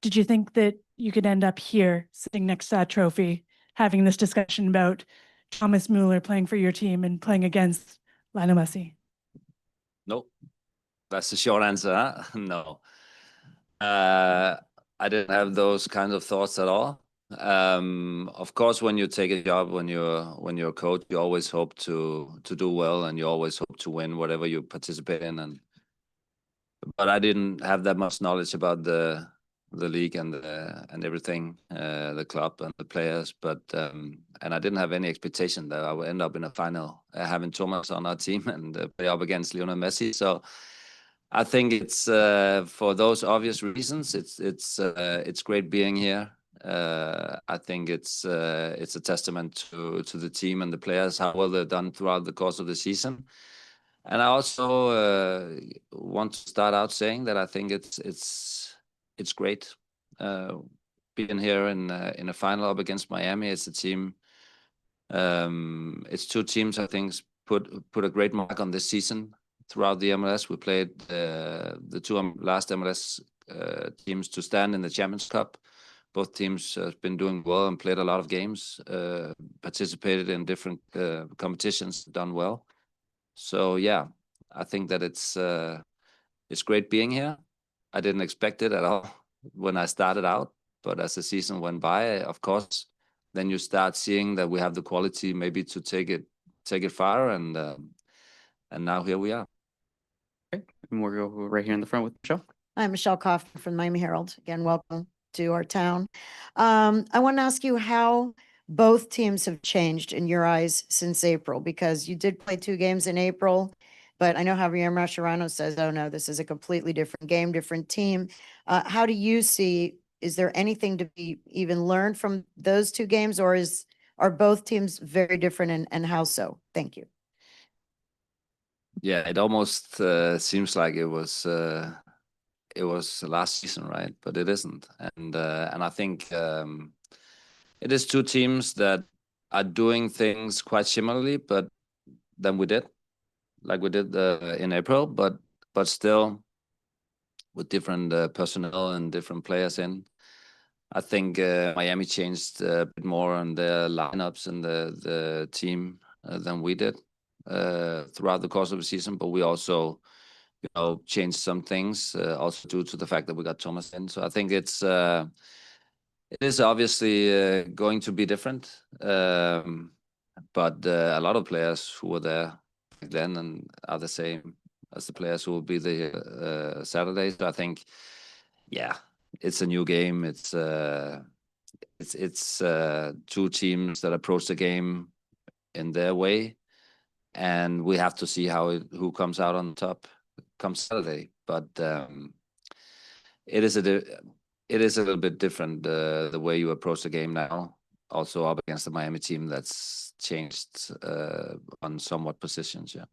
did you think that you could end up here sitting next to that trophy, having this discussion about Thomas Müller playing for your team and playing against Lionel Messi? No, that's the short answer. Huh? No, I didn't have those kinds of thoughts at all. Of course, when you take a job, when you're a coach, you always hope to do well, and you always hope to win whatever you participate in. But I didn't have that much knowledge about the league and everything, the club and the players. But and I didn't have any expectation that I would end up in a final, having Thomas on our team and play up against Lionel Messi. So I think it's for those obvious reasons. It's great being here. I think it's a testament to the team and the players, how well they've done throughout the course of the season. And I also want to start out saying that I think it's great being here in a final up against Miami. It's a team. It's two teams I think put a great mark on this season throughout the MLS. We played the two last MLS teams to stand in the Champions Cup. Both teams have been doing well and played a lot of games, participated in different competitions, done well. So yeah, I think that it's great being here. I didn't expect it at all when I started out, but as the season went by, of course, then you start seeing that we have the quality maybe to take it far, and now here we are. Okay, and we'll go right here in the front with Michelle. I'm Michelle Kaufman from the Miami Herald. Again, welcome to our town. I want to ask you how both teams have changed in your eyes since April, because you did play 2 games in April, but I know Javier Mascherano says, oh no, this is a completely different game, different team. How do you see, is there anything to be even learned from those 2 games, or are both teams very different, and how so? Thank you. Yeah, it almost seems like it was last season, right? But it isn't, and I think it is 2 teams that are doing things quite similarly, but than we did, like we did in April, but still with different personnel and different players in. I think Miami changed a bit more on their lineups and the team than we did throughout the course of the season, but we also, changed some things also due to the fact that we got Thomas in. So I think it is obviously going to be different, but a lot of players who were there back then and are the same as the players who will be there Saturday. So I think, yeah, it's a new game. It's 2 teams that approach the game in their way, and we have to see who comes out on top come Saturday. But it is a little bit different the way you approach the game now. Also up against the Miami team that's changed on somewhat positions. Yeah.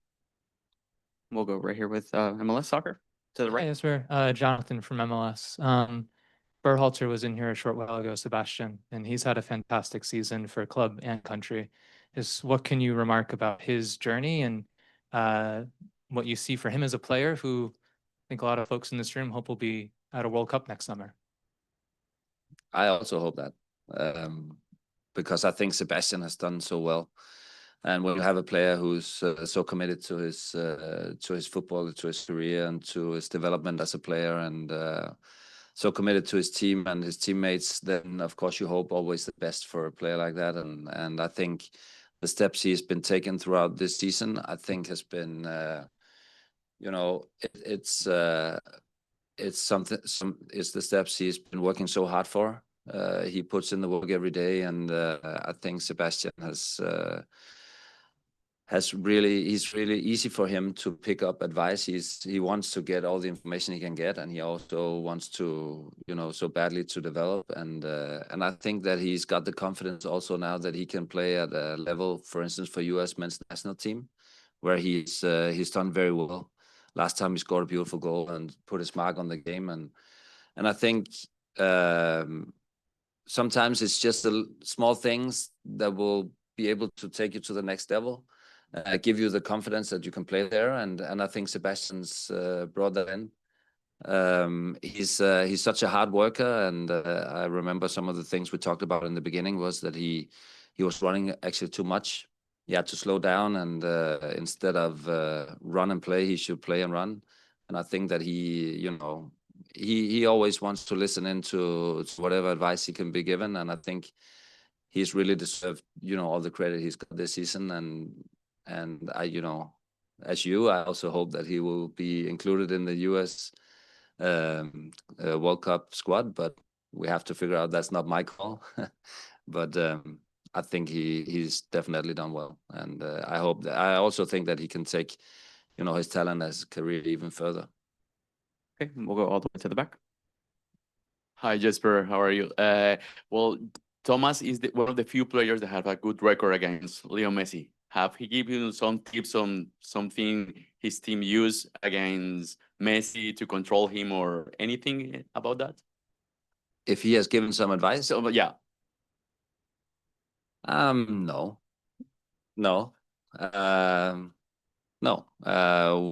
We'll go right here with MLS Soccer to the right. Hi, yes, sir. Jonathan from MLS. Berhalter was in here a short while ago, Sebastian, and he's had a fantastic season for club and country. What can you remark about his journey and what you see for him as a player, who I think a lot of folks in this room hope will be at a World Cup next summer? I also hope that, because I think Sebastian has done so well. And when you have a player who's so committed to his football, to his career, and to his development as a player, and so committed to his team and his teammates, then of course you hope always the best for a player like that. And I think the steps he's been taking throughout this season, I think, has been, it's the steps he's been working so hard for. He puts in the work every day, and I think Sebastian it's really easy for him to pick up advice. He wants to get all the information he can get, and he also wants to, so badly to develop. And I think that he's got the confidence also now that he can play at a level, for instance, for U.S. men's national team, where he's done very well. Last time he scored a beautiful goal and put his mark on the game, and I think sometimes it's just the small things that will be able to take you to the next level. Give you the confidence that you can play there, and I think Sebastian's brought that in. He's such a hard worker, and I remember some of the things we talked about in the beginning was that he was running actually too much. He had to slow down, and instead of run and play, he should play and run. And I think that he always wants to listen into whatever advice he can be given, and I think he's really deserved all the credit he's got this season. And I as I also hope that he will be included in the US World Cup squad, but we have to figure out that's not my call. But I think he's definitely done well, and I also think that he can take his talent as a career even further. Okay, we'll go all the way to the back. Hi, Jasper. How are you? Well, Thomas is one of the few players that have a good record against Leo Messi. Have he given you some tips on something his team use against Messi to control him or anything about that? If he has given some advice, So, yeah. No. No. No.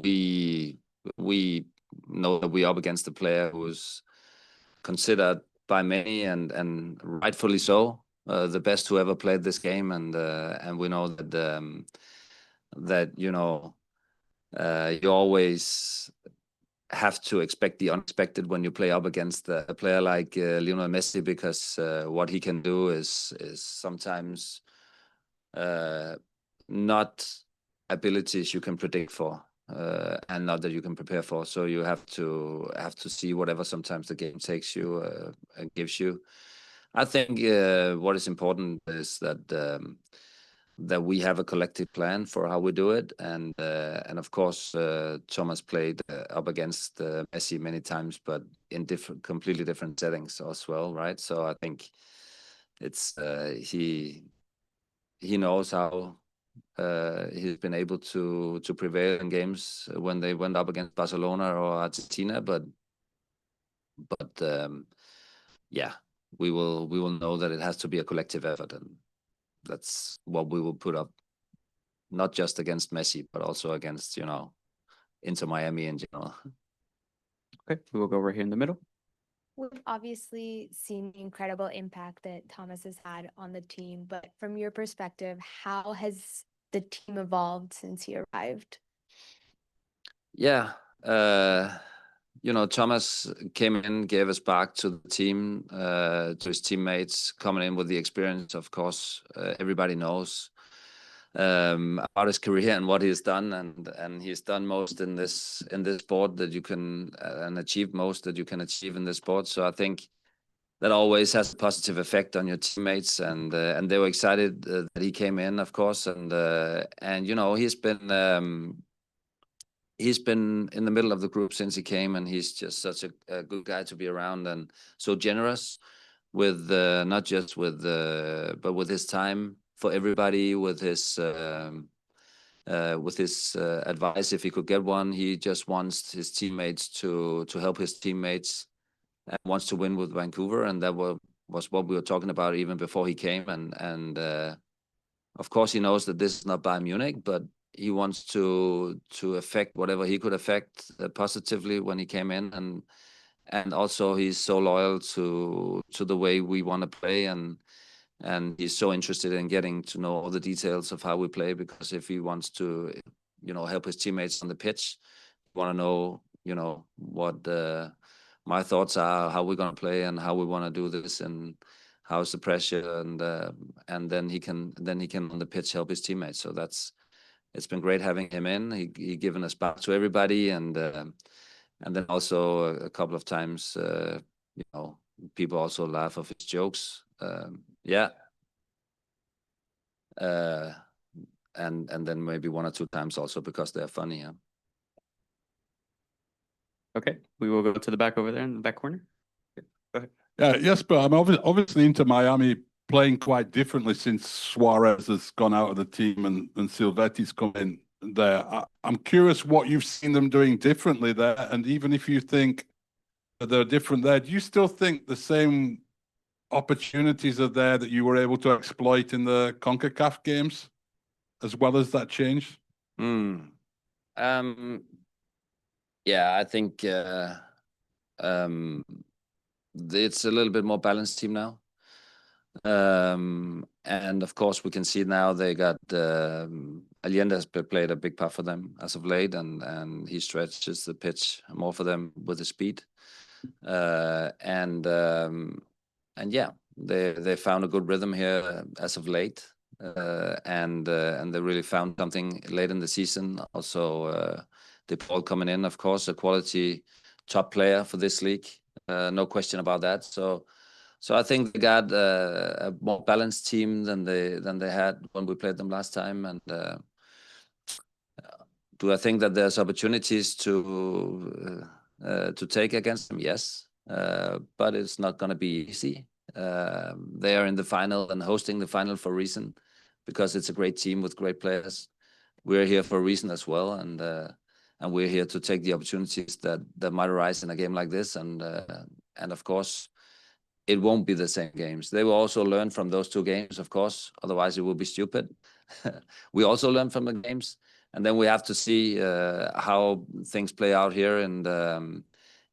We know that we're up against a player who's considered by many and rightfully so the best who ever played this game, and we know that you always have to expect the unexpected when you play up against a player like Lionel Messi, because what he can do is sometimes not abilities you can predict for, and not that you can prepare for. So you have to see whatever sometimes the game takes you and gives you. I think what is important is that we have a collective plan for how we do it, and of course Thomas played up against Messi many times, but in completely different settings as well, right? So I think it's he knows how he's been able to prevail in games when they went up against Barcelona or Argentina, but yeah, we will know that it has to be a collective effort, and that's what we will put up, not just against Messi, but also against Inter Miami in general. Okay, we will go right here in the middle. We've obviously seen the incredible impact that Thomas has had on the team, but from your perspective, how has the team evolved since he arrived? Yeah, Thomas came in, gave a spark to the team, to his teammates, coming in with the experience. Of course, everybody knows about his career and what he's done, and he's done most in this sport that you can and achieve most that you can achieve in this sport. So I think that always has a positive effect on your teammates, and they were excited that he came in, of course, and he's been in the middle of the group since he came, and he's just such a good guy to be around, and so generous with not just with but with his time for everybody, with his advice if he could get one. He just wants his teammates to help his teammates, and wants to win with Vancouver, and that was what we were talking about even before he came. And of course he knows that this is not Bayern Munich, but he wants to affect whatever he could affect positively when he came in, and also he's so loyal to the way we want to play, and he's so interested in getting to know all the details of how we play, because if he wants to help his teammates on the pitch, want to know what my thoughts are, how we're going to play and how we want to do this, and how's the pressure, and then he can on the pitch help his teammates. So it's been great having him in. He given us back to everybody, and then also a couple of times people also laugh of his jokes. And then maybe one or two times also because they're funny. Yeah. Okay, we will go to the back over there in the back corner. Go ahead. Yeah, Jesper, I'm obviously Inter Miami playing quite differently since Suarez has gone out of the team and Silvetti's come in there. I'm curious what you've seen them doing differently there, and even if you think that they're different there, do you still think the same opportunities are there that you were able to exploit in the CONCACAF games, as well as that change? Yeah, I think it's a little bit more balanced team now. And of course, we can see now they got Allende has played a big part for them as of late, and he stretches the pitch more for them with his speed. And yeah, they found a good rhythm here as of late, and they really found something late in the season. Also, DePaul coming in, of course, a quality top player for this league, no question about that. So I think they got a more balanced team than they had when we played them last time. And do I think that there's opportunities to take against them? Yes, but it's not going to be easy. They are in the final and hosting the final for a reason, because it's a great team with great players. We're here for a reason as well, and we're here to take the opportunities that might arise in a game like this. And of course, it won't be the same games. They will also learn from those two games, of course. Otherwise, it would be stupid. We also learn from the games, and then we have to see how things play out here. And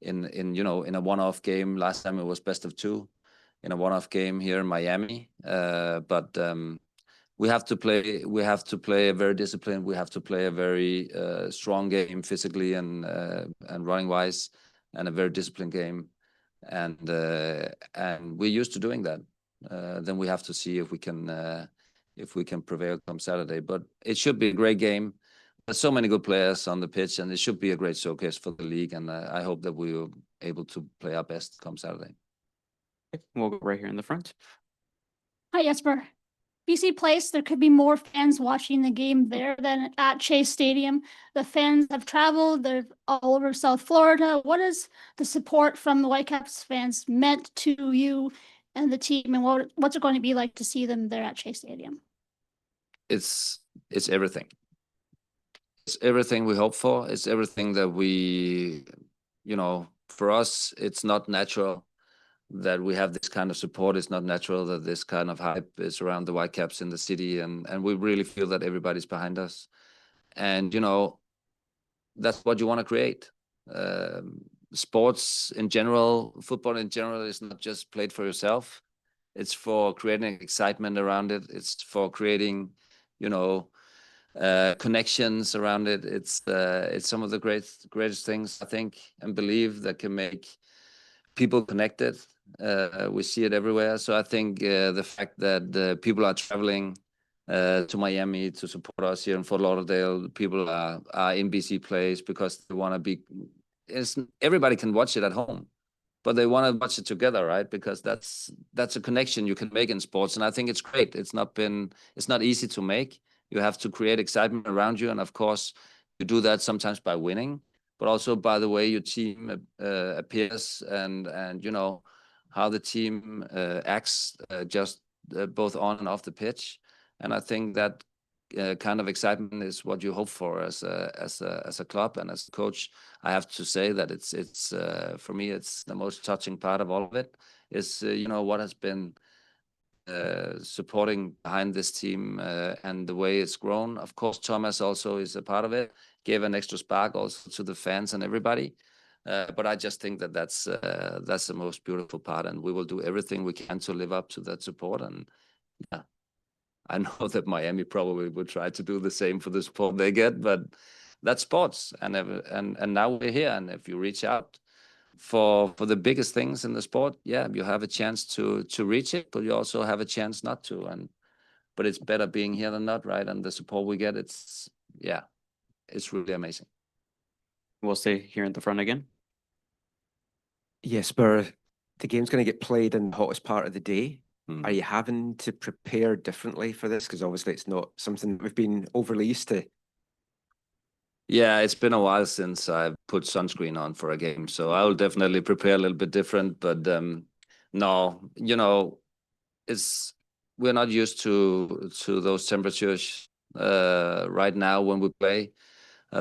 in a one-off game, last time it was best of two. In a one-off game here in Miami, but we have to play. We have to play a very disciplined. We have to play a very strong game physically and running wise, and a very disciplined game. And we're used to doing that. Then we have to see if we can prevail come Saturday. But it should be a great game. There's so many good players on the pitch, and it should be a great showcase for the league. And I hope that we will be able to play our best come Saturday. We'll go right here in the front. Hi, Jesper. BC Place, there could be more fans watching the game there than at Chase Stadium. The fans have traveled, they're all over South Florida. What is the support from the Whitecaps fans meant to you and the team, and what's it going to be like to see them there at Chase Stadium? It's everything. It's everything we hope for. It's everything that we, for us, it's not natural that we have this kind of support. It's not natural that this kind of hype is around the Whitecaps in the city, and we really feel that everybody's behind us. And that's what you want to create. Sports in general, football in general, is not just played for yourself. It's for creating excitement around it. It's for creating, connections around it. It's some of the greatest things, I think, and believe, that can make people connected. We see it everywhere. So I think the fact that people are traveling to Miami to support us here in Fort Lauderdale, people are in BC Place because they want to be. Everybody can watch it at home, but they want to watch it together, right? Because that's a connection you can make in sports, and I think it's great. It's not easy to make. You have to create excitement around you, and of course, you do that sometimes by winning, but also by the way your team appears and how the team acts, just both on and off the pitch. And I think that kind of excitement is what you hope for as a club and as a coach. I have to say that it's for me, it's the most touching part of all of it. Is what has been supporting behind this team and the way it's grown. Of course, Thomas also is a part of it. Gave an extra spark also to the fans and everybody. But I just think that that's the most beautiful part, and we will do everything we can to live up to that support. And yeah, I know that Miami probably would try to do the same for the support they get, but that's sports, and now we're here. And if you reach out for the biggest things in the sport, yeah, you have a chance to reach it, but you also have a chance not to. But it's better being here than not, right? And the support we get, it's really amazing. We'll stay here in the front again. Jesper, the game's going to get played in the hottest part of the day. Are you having to prepare differently for this? Because obviously it's not something we've been overly used to. Yeah, it's been a while since I've put sunscreen on for a game, so I'll definitely prepare a little bit different. But no, we're not used to those temperatures right now when we play.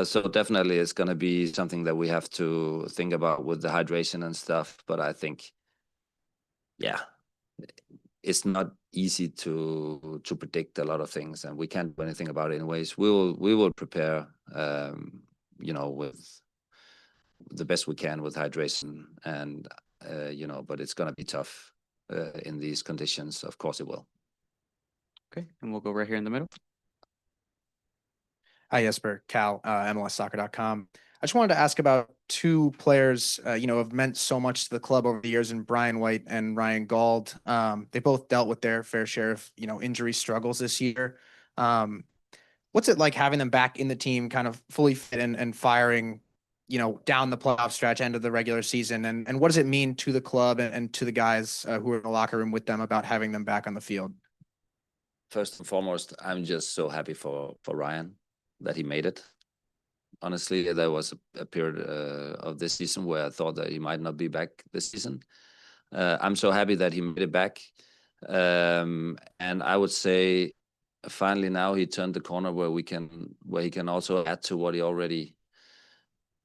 So definitely it's going to be something that we have to think about with the hydration and stuff. But I think, yeah, it's not easy to predict a lot of things, and we can't do anything about it anyways. We will prepare, with the best we can with hydration, and but it's gonna be tough in these conditions. Of course, it will. Okay, and we'll go right here in the middle. Hi, Jesper. Cal, MLSsoccer.com. I just wanted to ask about two players, have meant so much to the club over the years, and Brian White and Ryan Gauld. They both dealt with their fair share of, injury struggles this year. What's it like having them back in the team, kind of fully fit and firing, down the playoff stretch, end of the regular season? And what does it mean to the club and to the guys who are in the locker room with them about having them back on the field? First and foremost, I'm just so happy for Ryan that he made it. Honestly, there was a period of this season where I thought that he might not be back this season. I'm so happy that he made it back. And I would say finally now he turned the corner where he can also add to what he already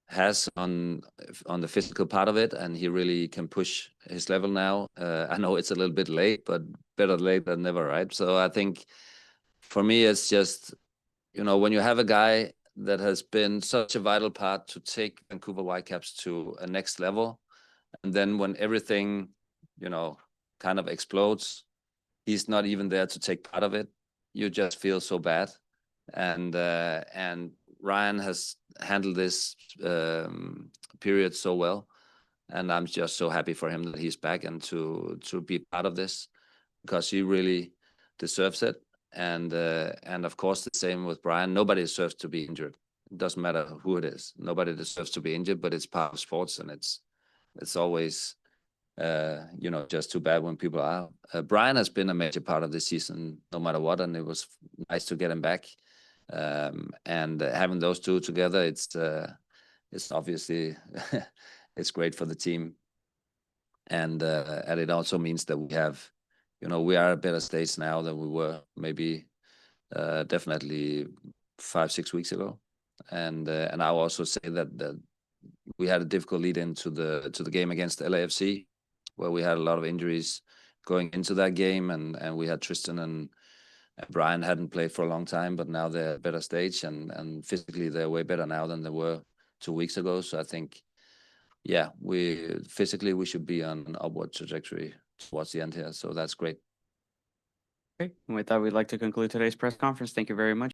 has on the physical part of it, and he really can push his level now. I know it's a little bit late, but better late than never, right? So I think for me, it's just, when you have a guy that has been such a vital part to take Vancouver Whitecaps to a next level, and then when everything, kind of explodes, he's not even there to take part of it. You just feel so bad. And Ryan has handled this period so well, and I'm just so happy for him that he's back and to be part of this, because he really deserves it. And of course the same with Brian. Nobody deserves to be injured. It doesn't matter who it is. Nobody deserves to be injured, but it's part of sports, and it's always just too bad when people are. Brian has been a major part of this season, no matter what, and it was nice to get him back. And having those two together, it's obviously it's great for the team, and it also means that we have, we are at a better stage now than we were maybe definitely 5-6 weeks ago, and I'll also say that we had a difficult lead into the game against LAFC, where we had a lot of injuries going into that game, and we had Tristan and Brian hadn't played for a long time, but now they're at a better stage, and physically they're way better now than they were 2 weeks ago. So I think, physically we should be on an upward trajectory towards the end here. So that's great. Okay, and with that, we'd like to conclude today's press conference. Thank you very much.